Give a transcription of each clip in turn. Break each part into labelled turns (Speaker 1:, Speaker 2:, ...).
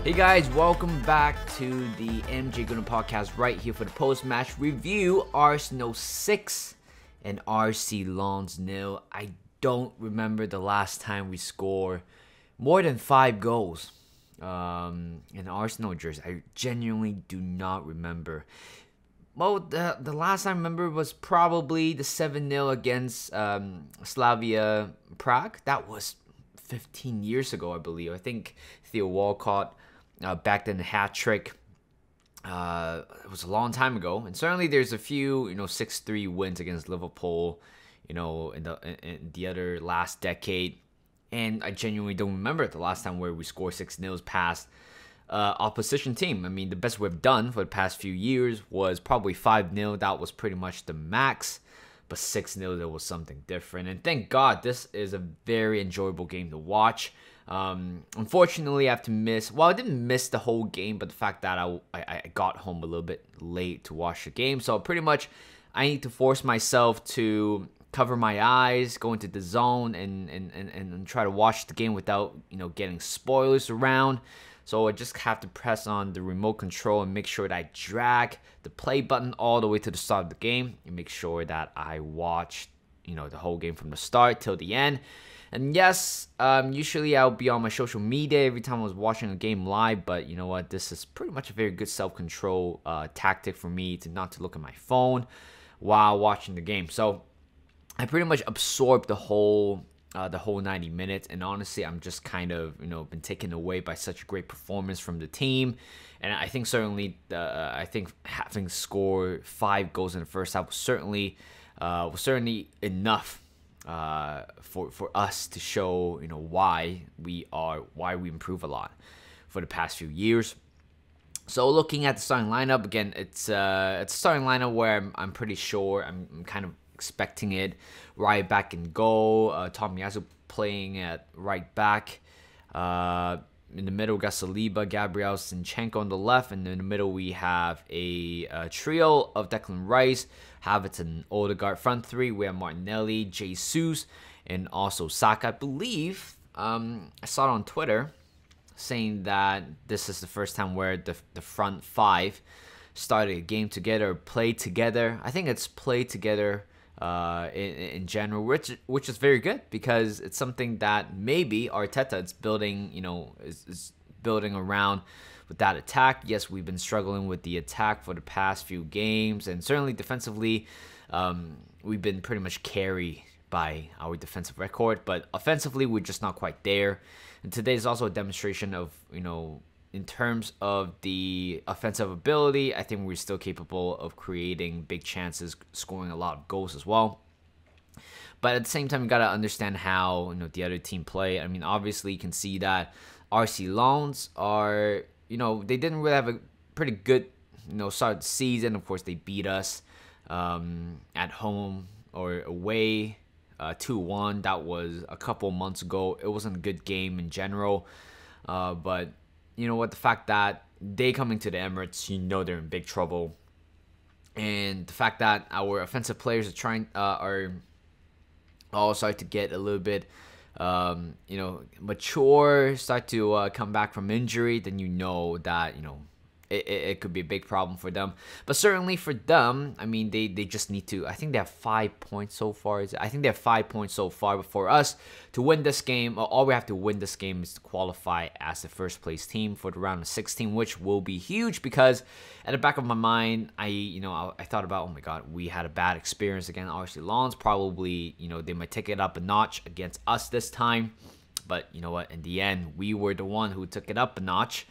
Speaker 1: Hey guys, welcome back to the MJ Gooner podcast right here for the post-match review. Arsenal 6 and RC Lens 0. I don't remember the last time we scored more than 5 goals in Arsenal jersey. I genuinely do not remember. Well, the last time I remember was probably the 7-0 against Slavia Prague. That was 15 years ago, I believe. I think Theo Walcott back then, the hat trick. It was a long time ago, and certainly there's a few 6-3 wins against Liverpool in the other last decade, and I genuinely don't remember the last time where we scored 6-0 past opposition team. I mean, the best we've done for the past few years was probably 5-0. That was pretty much the max, but 6-0 there was something different, and thank God this is a very enjoyable game to watch. Unfortunately, I have to miss. Well, I didn't miss the whole game, but the fact that I got home a little bit late to watch the game, so pretty much I need to force myself to cover my eyes, go into the zone, and try to watch the game without getting spoilers around. So I just have to press on the remote control and make sure that I drag the play button all the way to the start of the game and make sure that I watch the whole game from the start till the end. And yes, usually I'll be on my social media every time I was watching a game live, but you know what? This is pretty much a very good self-control tactic for me to not to look at my phone while watching the game. So I pretty much absorbed the whole 90 minutes, and honestly, I'm just kind of been taken away by such a great performance from the team. And I think certainly, having scored 5 goals in the first half was certainly enough for us to show why we improve a lot for the past few years. So looking at the starting lineup again, it's a starting lineup where I'm pretty sure I'm kind of expecting it. Right back in goal, Tomiyasu playing at right back. In the middle, we got Saliba, Gabriel, Zinchenko on the left, and in the middle we have a trio of Declan Rice, Havertz, and Odegaard. Front three, we have Martinelli, Jesus, and also Saka. I believe I saw it on Twitter saying that this is the first time where the front five started a game together, played together. I think it's played together in general, which is very good because it's something that maybe Arteta is building, is building around with that attack. Yes, we've been struggling with the attack for the past few games, and certainly defensively, we've been pretty much carried by our defensive record, but offensively, we're just not quite there. And today is also a demonstration of, in terms of the offensive ability, I think we're still capable of creating big chances, scoring a lot of goals as well. But at the same time, you got to understand how the other team play. I mean, obviously, you can see that RC Lens are, they didn't really have a pretty good, start of the season. Of course, they beat us at home or away 2-1. That was a couple months ago. It wasn't a good game in general, but you know what, the fact that they coming to the Emirates, they're in big trouble, and the fact that our offensive players are all start to get a little bit mature, start to come back from injury, then that it could be a big problem for them. But certainly for them, I mean, they just need to, I think they have 5 points so far. I think they have 5 points so far. But for us to win this game, all we have to win this game is to qualify as the first place team for the round of 16, which will be huge because at the back of my mind, I thought about, oh my God, we had a bad experience against RC Lens. Probably, they might take it up a notch against us this time. But you know what? In the end, we were the one who took it up a notch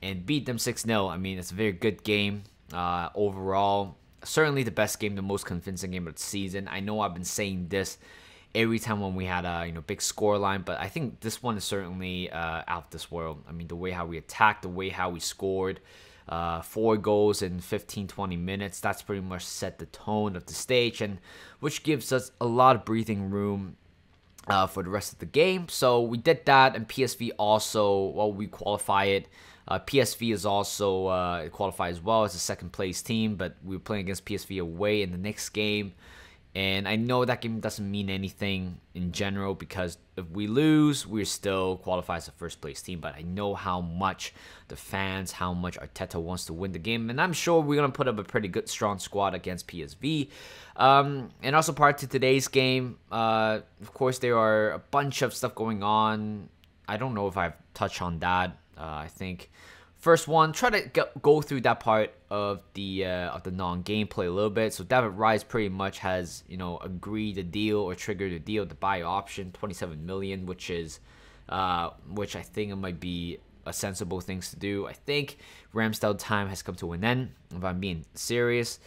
Speaker 1: and beat them 6-0. I mean, it's a very good game overall. Certainly the best game, the most convincing game of the season. I know I've been saying this every time when we had a big score line, but I think this one is certainly out of this world. I mean, the way how we attacked, the way how we scored 4 goals in 15-20 minutes, that's pretty much set the tone of the stage, and which gives us a lot of breathing room for the rest of the game. So we did that, and PSV also, well, we qualify it. PSV is also qualified as well as a second place team, but we were playing against PSV away in the next game. And I know that game doesn't mean anything in general because if we lose, we're still qualified as a first place team. But I know how much the fans, how much Arteta wants to win the game. And I'm sure we're going to put up a pretty good, strong squad against PSV. And also part to today's game, of course, there are a bunch of stuff going on. I don't know if I've touched on that. I think first one, try to go through that part of the non-gameplay a little bit. So David Rice pretty much has agreed the deal or triggered the deal, the buy option, 27 million, which I think it might be a sensible things to do. I think Ramsdale time has come to an end. If I'm being serious.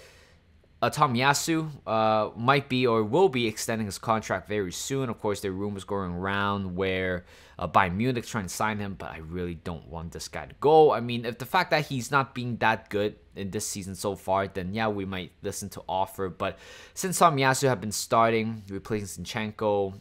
Speaker 1: Tomiyasu might be or will be extending his contract very soon. Of course, there are rumors going around where Bayern Munich trying to sign him, but I really don't want this guy to go. I mean, if the fact that he's not being that good in this season so far, then yeah, we might listen to offer. But since Tomiyasu have been starting, replacing Zinchenko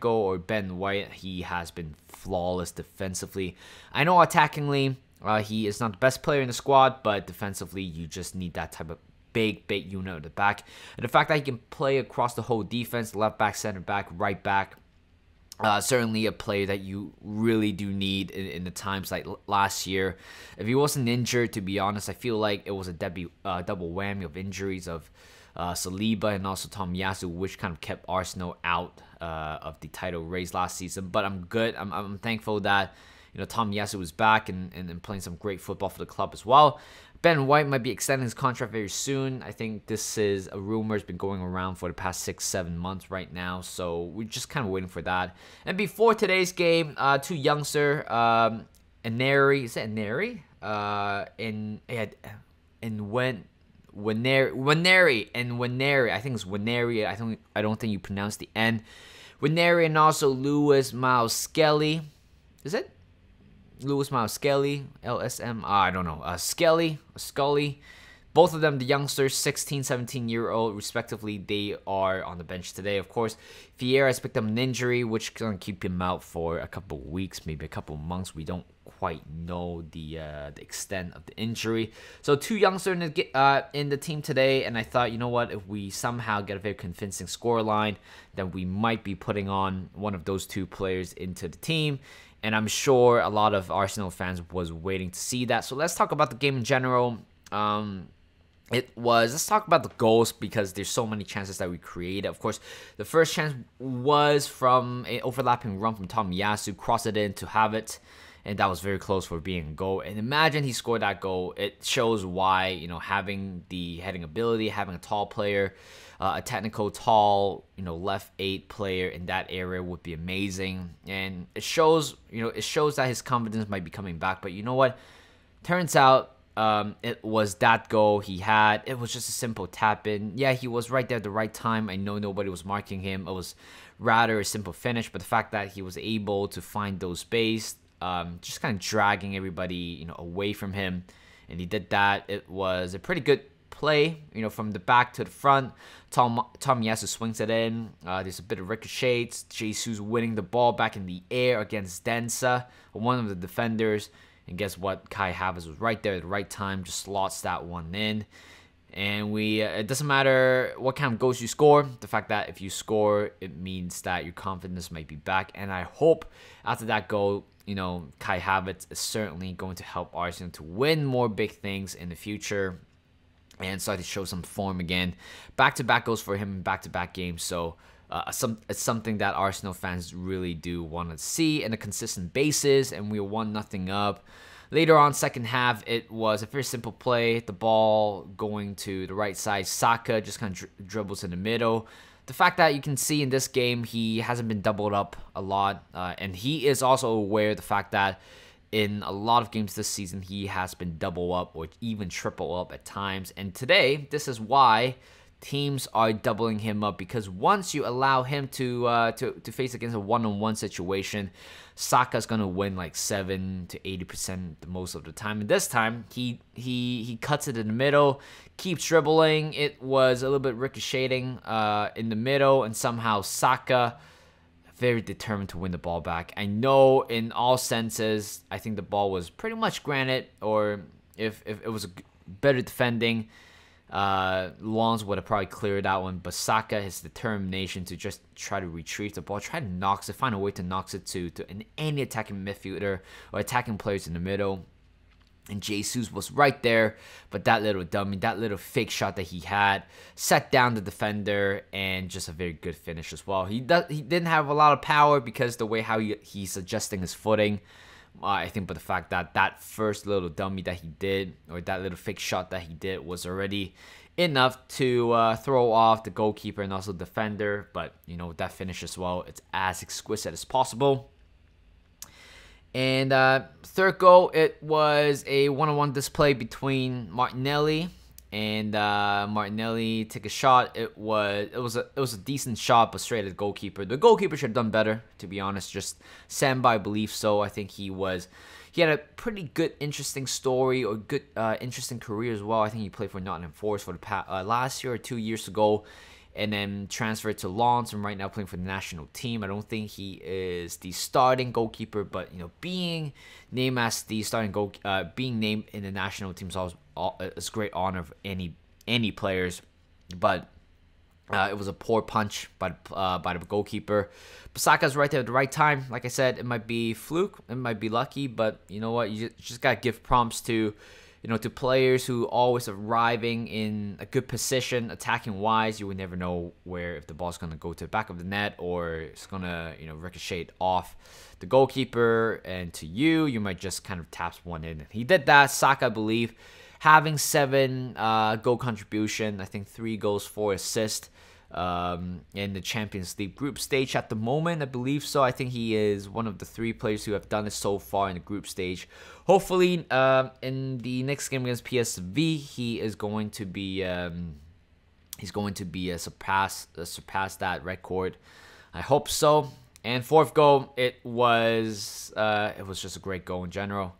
Speaker 1: or Ben White, he has been flawless defensively. I know attackingly, he is not the best player in the squad, but defensively, you just need that type of big unit at the back. And the fact that he can play across the whole defense, left back, center back, right back, certainly a player that you really do need in the times like last year. If he wasn't injured, to be honest, I feel like it was a double whammy of injuries of Saliba and also Tomiyasu, which kind of kept Arsenal out of the title race last season. But I'm good. I'm thankful that Tomiyasu was back and playing some great football for the club as well. Ben White might be extending his contract very soon. I think this is a rumor that's been going around for the past 6-7 months right now. So we're just kind of waiting for that. And before today's game, two youngster, Eneri, is it Eneri? Weneri. I think it's Weneri. I don't think you pronounce the N. Weneri and also Lewis Miles Skelly. Is it? Lewis Miles Skelly, LSM, I don't know, Scully. Both of them, the youngsters, 16, 17-year-old, respectively, they are on the bench today. Of course, Vieira has picked up an injury, which is going to keep him out for a couple of weeks, maybe a couple of months. We don't quite know the extent of the injury. So two youngsters in the team today, and I thought, you know what, if we somehow get a very convincing scoreline, then we might be putting on one of those two players into the team. And I'm sure a lot of Arsenal fans was waiting to see that. So let's talk about the game in general. Let's talk about the goals because there's so many chances that we created. Of course, the first chance was from an overlapping run from Tomiyasu, crossed it in to have it. And that was very close for being a goal. And imagine he scored that goal. It shows why, having the heading ability, having a tall player, a technical tall, left 8 player in that area would be amazing. And it shows that his confidence might be coming back. But you know what? Turns out it was that goal he had. It was just a simple tap in. Yeah, he was right there at the right time. I know nobody was marking him. It was rather a simple finish. But the fact that he was able to find those space, just kind of dragging everybody, away from him, and he did that. It was a pretty good play, from the back to the front. Tomiyasu swings it in. There's a bit of ricochets. Jesus winning the ball back in the air against Densa, one of the defenders. And guess what? Kai Havertz was right there at the right time, just slots that one in. And it doesn't matter what kind of goals you score. The fact that if you score, it means that your confidence might be back. And I hope after that goal, Kai Havertz is certainly going to help Arsenal to win more big things in the future and start to show some form again. Back-to-back goals for him in back-to-back games. So it's something that Arsenal fans really do want to see in a consistent basis. And we were 1-0 up. Later on, second half, it was a very simple play. The ball going to the right side. Saka just kind of dribbles in the middle. The fact that you can see in this game, he hasn't been doubled up a lot. And he is also aware of the fact that in a lot of games this season, he has been double up or even triple up at times. And today, this is why teams are doubling him up, because once you allow him to face against a one-on-one situation, Saka's gonna win like 7 to 80% most of the time. And this time, he cuts it in the middle, keeps dribbling. It was a little bit ricocheting in the middle, and somehow Saka very determined to win the ball back. I know in all senses, I think the ball was pretty much granted, or if it was a better defending, Lons would have probably cleared that one, but Saka, his determination to just try to retrieve the ball, try to knocks it, find a way to knocks it to any attacking midfielder or attacking players in the middle. And Jesus was right there, but that little dummy, that little fake shot that he had, set down the defender, and just a very good finish as well. He didn't have a lot of power because the way how he's adjusting his footing. I think, but the fact that that first little dummy that he did, or that little fake shot that he did, was already enough to throw off the goalkeeper and also defender. But you know, that finish as well, it's as exquisite as possible. And third goal, it was a one-on-one display between Martinelli and Martinelli took a shot. It was a decent shot, but straight at the goalkeeper. The goalkeeper should have done better, to be honest. Just Samba, I believe so. I think he had a pretty good, interesting story, or good, interesting career as well. I think he played for Nottingham Forest for the last year or 2 years ago, and then transferred to Lens, and right now playing for the national team. I don't think he is the starting goalkeeper, but you know, being named as the starting being named in the national team is always a great honor of any players. But it was a poor punch by the goalkeeper. Saka's right there at the right time. Like I said, it might be fluke, it might be lucky, but you know what? You just gotta give prompts to, you know, to players who always arriving in a good position, attacking wise. You would never know if the ball's gonna go to the back of the net or it's gonna, you know, ricochet off the goalkeeper and to you. You might just kind of tap one in. He did that. Saka, I believe, having 7 goal contribution. I think 3 goals, 4 assists. In the Champions League group stage at the moment, I believe so. I think he is one of the 3 players who have done it so far in the group stage. Hopefully, in the next game against PSV, he is going to be surpass that record. I hope so. And fourth goal, it was just a great goal in general.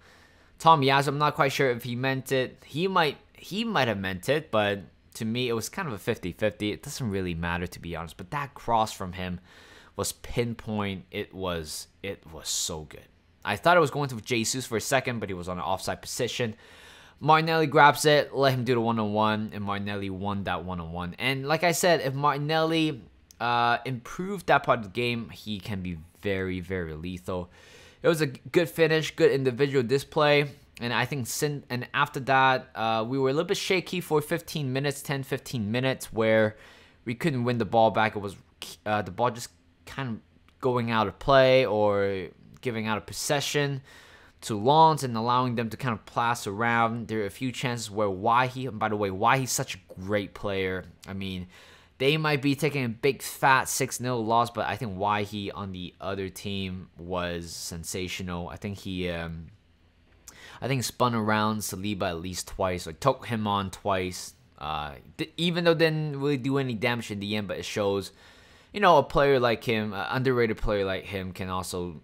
Speaker 1: Tom Yaz, I'm not quite sure if he meant it. He might have meant it, but to me, it was kind of a 50-50. It doesn't really matter, to be honest. But that cross from him was pinpoint. It was so good. I thought it was going to Jesus for a second, but he was on an offside position. Martinelli grabs it, let him do the one-on-one, and Martinelli won that one-on-one. And like I said, if Martinelli improved that part of the game, he can be very, very lethal. It was a good finish, good individual display. And I think after that, we were a little bit shaky for 10-15 minutes, where we couldn't win the ball back. It was the ball just kind of going out of play or giving out of possession to Lens and allowing them to kind of pass around. There are a few chances where why he's such a great player. I mean, they might be taking a big fat 6-0 loss, but I think Waihi on the other team was sensational. I think he spun around Saliba at least twice, or took him on twice. Even though didn't really do any damage in the end, but it shows, you know, a player like him, an underrated player like him, can also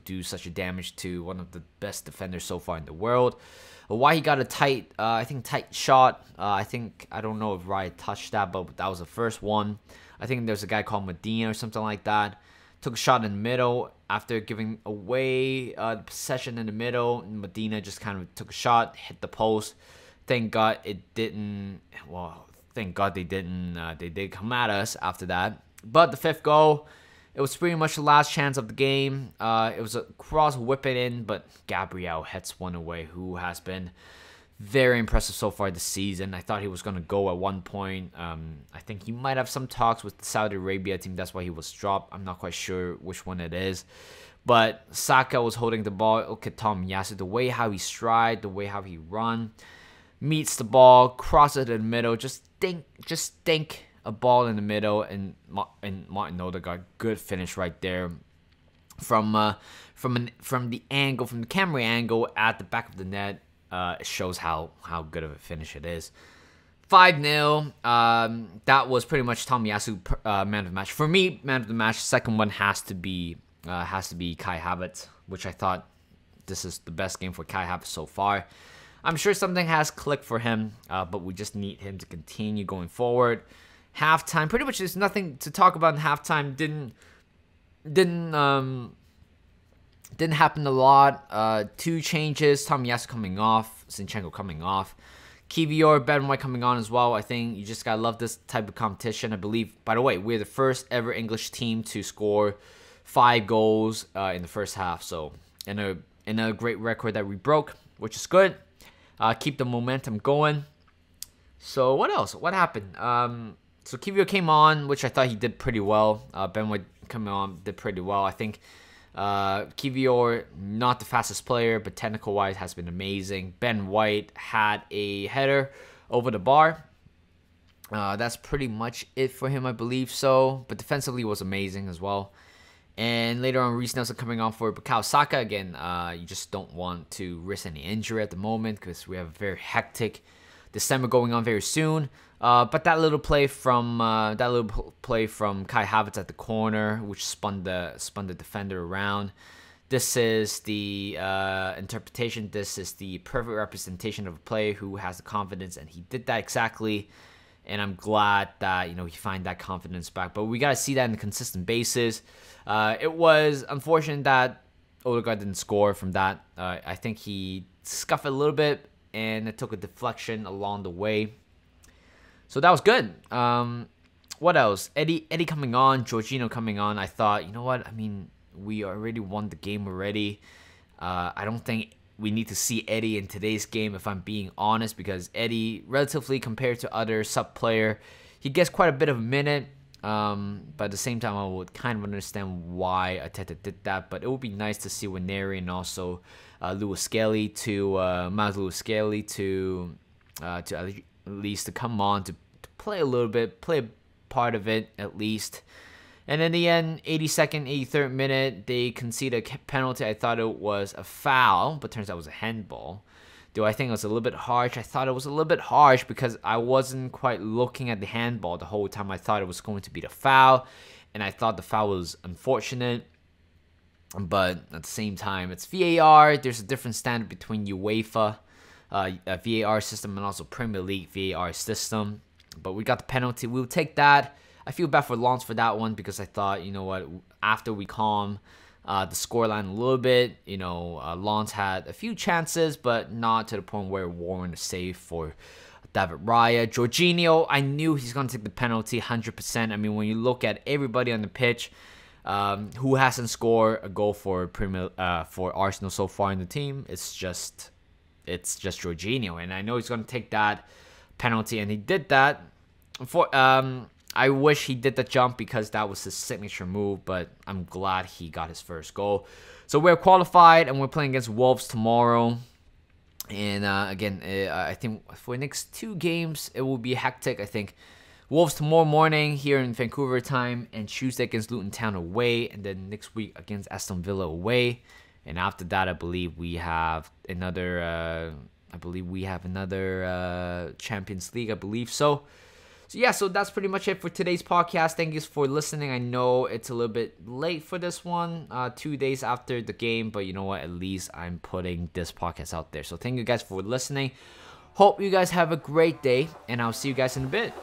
Speaker 1: do such a damage to one of the best defenders so far in the world. Why he got a tight shot. I don't know if Riot touched that, but that was the first one. I think there's a guy called Medina or something like that. Took a shot in the middle after giving away the possession in the middle. Medina just kind of took a shot, hit the post. Thank God it didn't. Well, thank God they didn't. They did come at us after that. But the fifth goal, it was pretty much the last chance of the game. It was a cross whipping in, but Gabriel heads one away, who has been very impressive so far this season. I thought he was going to go at one point. I think he might have some talks with the Saudi Arabia team. That's why he was dropped. I'm not quite sure which one it is. But Saka was holding the ball. Look at Tom Yasu. The way how he stride, the way how he run. Meets the ball, crosses it in the middle. Just think a ball in the middle. And Martin Odegaard, good finish right there. From the angle, from the camera angle at the back of the net. It shows how good of a finish it is. 5-0. That was pretty much Tomiyasu man of the match. For me, man of the match. Second one has to be Kai Havertz, which I thought this is the best game for Kai Havertz so far. I'm sure something has clicked for him, but we just need him to continue going forward. Halftime, pretty much there's nothing to talk about in halftime. Didn't happen a lot. 2 changes. Tomiyasu coming off. Zinchenko coming off. Kivior, Ben White coming on as well. I think you just gotta love this type of competition. I believe, by the way, we're the first ever English team to score 5 goals in the first half. So, in a great record that we broke, which is good. Keep the momentum going. So, what else? What happened? So, Kivior came on, which I thought he did pretty well. Ben White coming on did pretty well. I think Kivior, not the fastest player, but technical-wise has been amazing. Ben White had a header over the bar. That's pretty much it for him, I believe so. But defensively was amazing as well. And later on, Reece Nelson coming on for Bukayo Saka. Again, you just don't want to risk any injury at the moment because we have a very hectic December going on very soon. But that little play from Kai Havertz at the corner, which spun the defender around. This is the interpretation. This is the perfect representation of a player who has the confidence, and he did that exactly. And I'm glad that he find that confidence back. But we gotta see that on a consistent basis. It was unfortunate that Odegaard didn't score from that. I think he scuffed a little bit, and it took a deflection along the way. So that was good. What else? Eddie coming on, Jorginho coming on. I thought, you know what? I mean, we already won the game already. I don't think we need to see Eddie in today's game, if I'm being honest, because Eddie, relatively compared to other sub player, he gets quite a bit of a minute. But at the same time, I would kind of understand why Arteta did that. But it would be nice to see Waneri and also Miles Lewis Skelly to at least to come on to play a little bit, play a part of it at least. And in the end, 82nd, 83rd minute, they concede a penalty. I thought it was a foul, but turns out it was a handball. Do I think it was a little bit harsh? I thought it was a little bit harsh because I wasn't quite looking at the handball the whole time. I thought it was going to be the foul, and I thought the foul was unfortunate. But at the same time, it's VAR. There's a different standard between UEFA VAR system and also Premier League VAR system. But we got the penalty. We'll take that. I feel bad for Lens for that one because I thought, you know what, after we calm the scoreline a little bit, Lens had a few chances, but not to the point where Warren a save for David Raya. Jorginho, I knew he's going to take the penalty 100%. I mean, when you look at everybody on the pitch who hasn't scored a goal for Arsenal so far in the team, it's just Jorginho, and I know he's going to take that penalty, and he did that. I wish he did the jump because that was his signature move, but I'm glad he got his first goal. So we're qualified, and we're playing against Wolves tomorrow. And again, I think for the next 2 games, it will be hectic. I think Wolves tomorrow morning here in Vancouver time, and Tuesday against Luton Town away, and then next week against Aston Villa away. And after that, I believe we have another. Champions League. I believe so. So yeah, so that's pretty much it for today's podcast. Thank you for listening. I know it's a little bit late for this one, 2 days after the game, but you know what? At least I'm putting this podcast out there. So thank you guys for listening. Hope you guys have a great day, and I'll see you guys in a bit.